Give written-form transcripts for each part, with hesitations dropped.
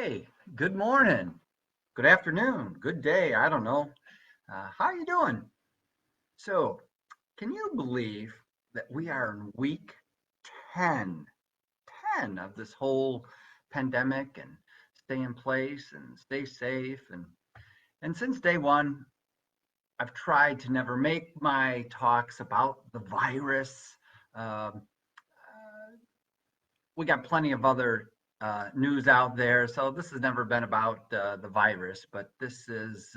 Hey, good morning, good afternoon, good day. I don't know. How you doing? So, can you believe that we are in week 10, 10 of this whole pandemic and stay in place and stay safe and since day one, I've tried to never make my talks about the virus. Um, we got plenty of other news out there. So this has never been about the virus, but this is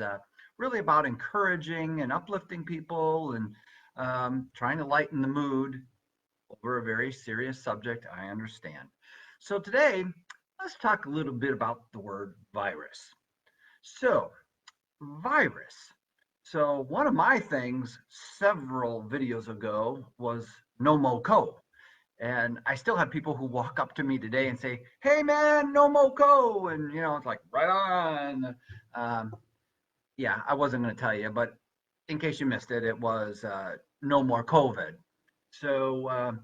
really about encouraging and uplifting people and trying to lighten the mood over a very serious subject. I understand. So today, let's talk a little bit about the word virus. So, virus. So one of my things several videos ago was no mo co. And I still have people who walk up to me today and say, "Hey man, no moco," and it's like right on. Um, yeah, I wasn't going to tell you, but in case you missed it, it was no more COVID. So,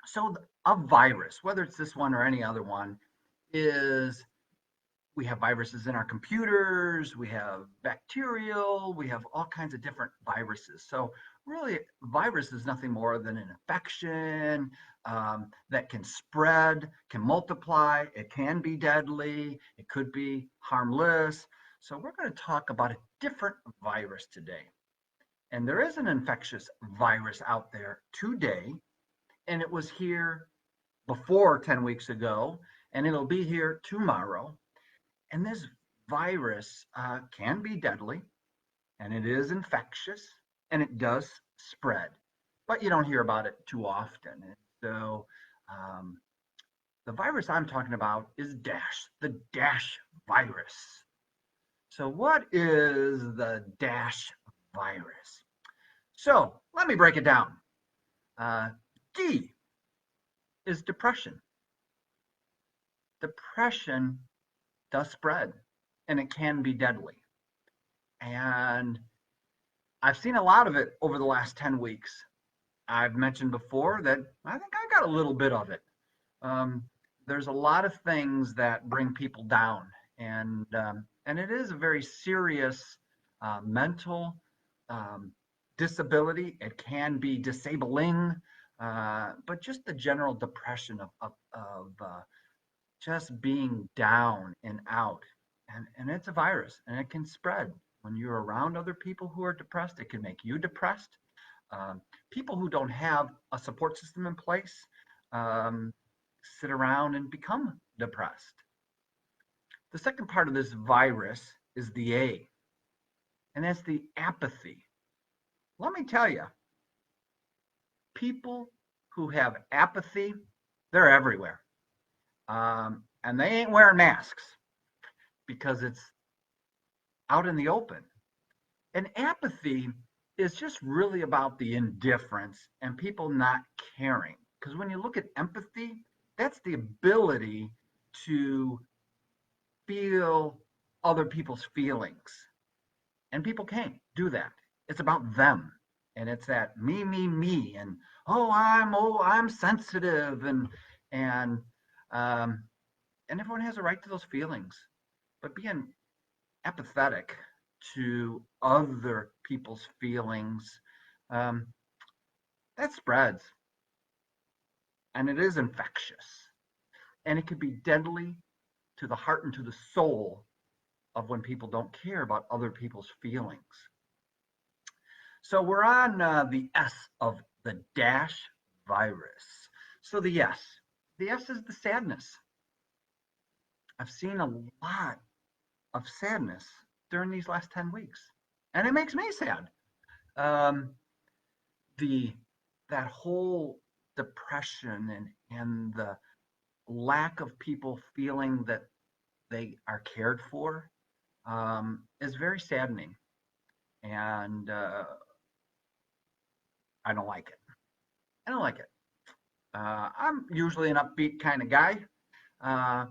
so a virus, whether it's this one or any other one, is we have viruses in our computers, we have bacterial, we have all kinds of different viruses. So really, virus is nothing more than an infection that can spread, can multiply, it can be deadly, it could be harmless. So we're going to talk about a different virus today. And there is an infectious virus out there today, and it was here before 10 weeks ago, and it'll be here tomorrow. And this virus can be deadly, and it is infectious, and it does spread, but you don't hear about it too often. And so, um, the virus I'm talking about is the Dash virus. So, what is the Dash virus? So, let me break it down. Uh, D is depression. Depression does spread, and it can be deadly. And I've seen a lot of it over the last 10 weeks. I've mentioned before that I think I got a little bit of it. Um, there's a lot of things that bring people down, and it is a very serious mental um, disability. It can be disabling, but just the general depression of just being down and out, and it's a virus, and it can spread when you're around other people who are depressed. It can make you depressed. Um, People who don't have a support system in place um, sit around and become depressed. The second part of this virus is the A, and that's the apathy. Let me tell you, people who have apathy, they're everywhere. And they ain't wearing masks because it's out in the open. And apathy is just really about the indifference and people not caring. Because when you look at empathy, that's the ability to feel other people's feelings. And people can't do that. It's about them. And it's that me, and I'm sensitive and um, and everyone has a right to those feelings. But being apathetic to other people's feelings, um, that spreads, and it is infectious, and it could be deadly to the heart and to the soul of when people don't care about other people's feelings. So we're on the S of the Dash virus. So the S is the sadness. I've seen a lot of sadness during these last 10 weeks, and it makes me sad. Um, the that whole depression and the lack of people feeling that they are cared for is very saddening, and I don't like it. I don't like it. I'm usually an upbeat kind of guy, uh,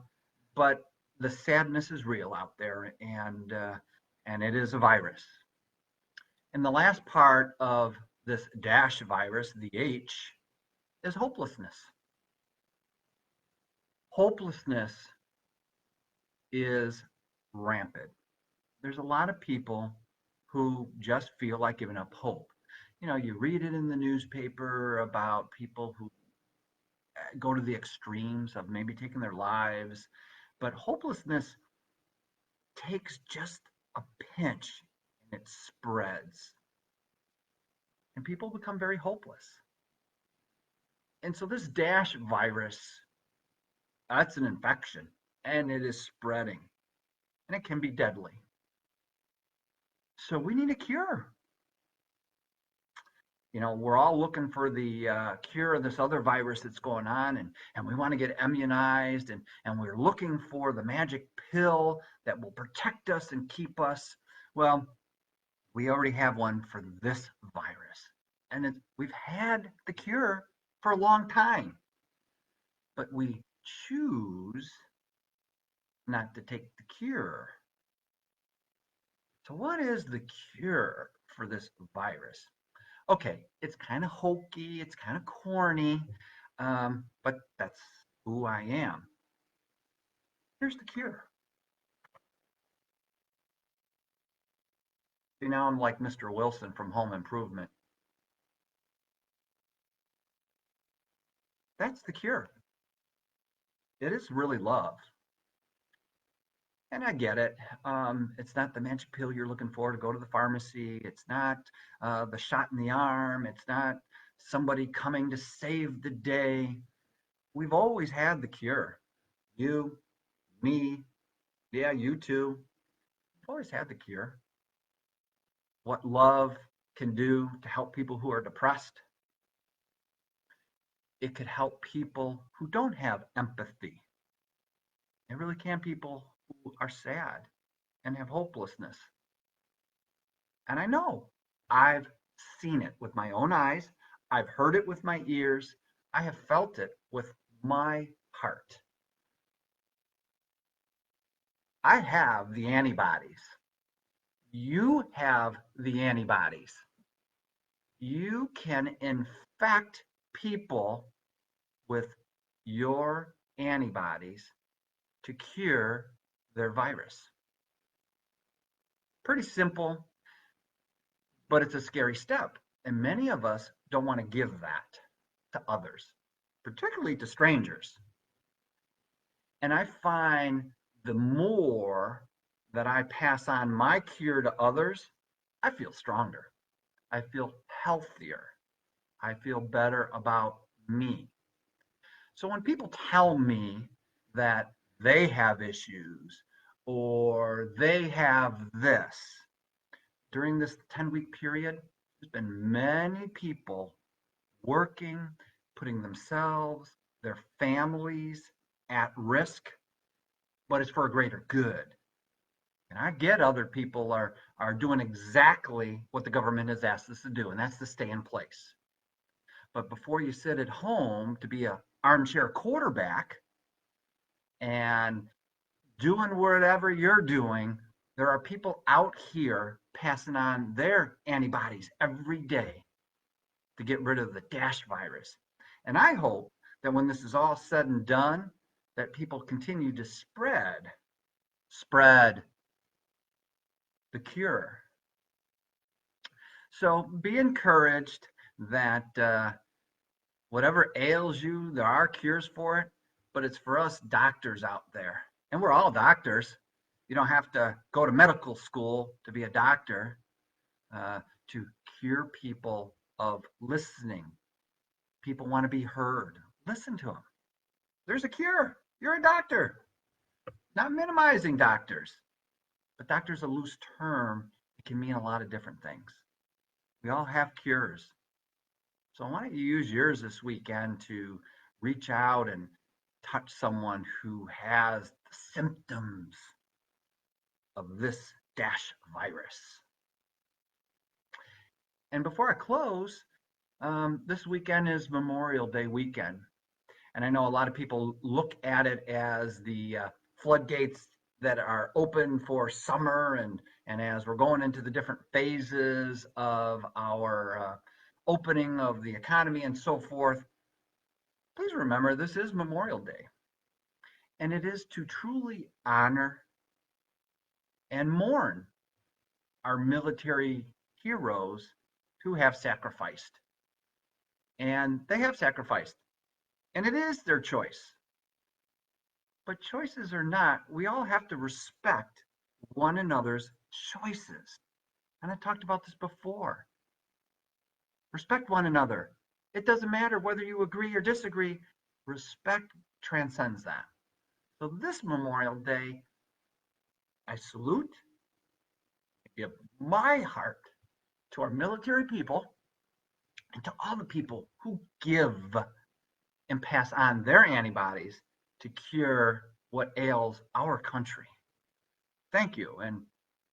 but the sadness is real out there, and it is a virus. And the last part of this Dash virus, the H, is hopelessness. Hopelessness is rampant. There's a lot of people who just feel like giving up hope. You read it in the newspaper about people who go to the extremes of maybe taking their lives, but hopelessness takes just a pinch and it spreads, and people become very hopeless. And so this Dash virus, that's an infection, and it is spreading, and it can be deadly. So we need a cure. We're all looking for the cure of this other virus that's going on, and we want to get immunized, and we're looking for the magic pill that will protect us and keep us. Well, we already have one for this virus, and we've had the cure for a long time, but we choose not to take the cure. So, what is the cure for this virus? Okay, it's kind of hokey, it's kind of corny, but that's who I am. Here's the cure. See, now I'm like Mr. Wilson from Home Improvement. That's the cure. It is really love. And I get it. It's not the magic pill you're looking for to go to the pharmacy. It's not the shot in the arm. It's not somebody coming to save the day. We've always had the cure. You, me, yeah, you too. We've always had the cure. What love can do to help people who are depressed. It could help people who don't have empathy. It really can people who are sad and have hopelessness. And I know I've seen it with my own eyes. I've heard it with my ears. I have felt it with my heart. I have the antibodies. You have the antibodies. You can infect people with your antibodies to cure their virus. Pretty simple, but it's a scary step. And many of us don't want to give that to others, particularly to strangers. And I find the more that I pass on my cure to others, I feel stronger. I feel healthier. I feel better about me. So when people tell me that they have issues or they have this, during this 10-week period, there's been many people working, putting themselves, their families at risk, but it's for a greater good. And I get other people are doing exactly what the government has asked us to do, and that's to stay in place. But before you sit at home to be an armchair quarterback and doing whatever you're doing, there are people out here passing on their antibodies every day to get rid of the Dash virus. And I hope that when this is all said and done, that people continue to spread the cure. So be encouraged that whatever ails you, there are cures for it, but it's for us doctors out there. And we're all doctors. You don't have to go to medical school to be a doctor to cure people of listening. People want to be heard. Listen to them. There's a cure. You're a doctor. Not minimizing doctors, but doctor's a loose term. It can mean a lot of different things. We all have cures. So why don't you use yours this weekend to reach out and touch someone who has the symptoms of this Dash virus. And before I close, this weekend is Memorial Day weekend. And I know a lot of people look at it as the floodgates that are open for summer, and as we're going into the different phases of our opening of the economy and so forth, please remember this is Memorial Day. and it is to truly honor and mourn our military heroes who have sacrificed. And they have sacrificed, and it is their choice. But choices or not, we all have to respect one another's choices. And I talked about this before. Respect one another. It doesn't matter whether you agree or disagree, respect transcends that. So this Memorial Day, I salute, I give my heart to our military people and to all the people who give and pass on their antibodies to cure what ails our country. Thank you, and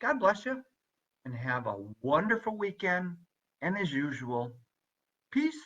God bless you, and have a wonderful weekend. And as usual, peace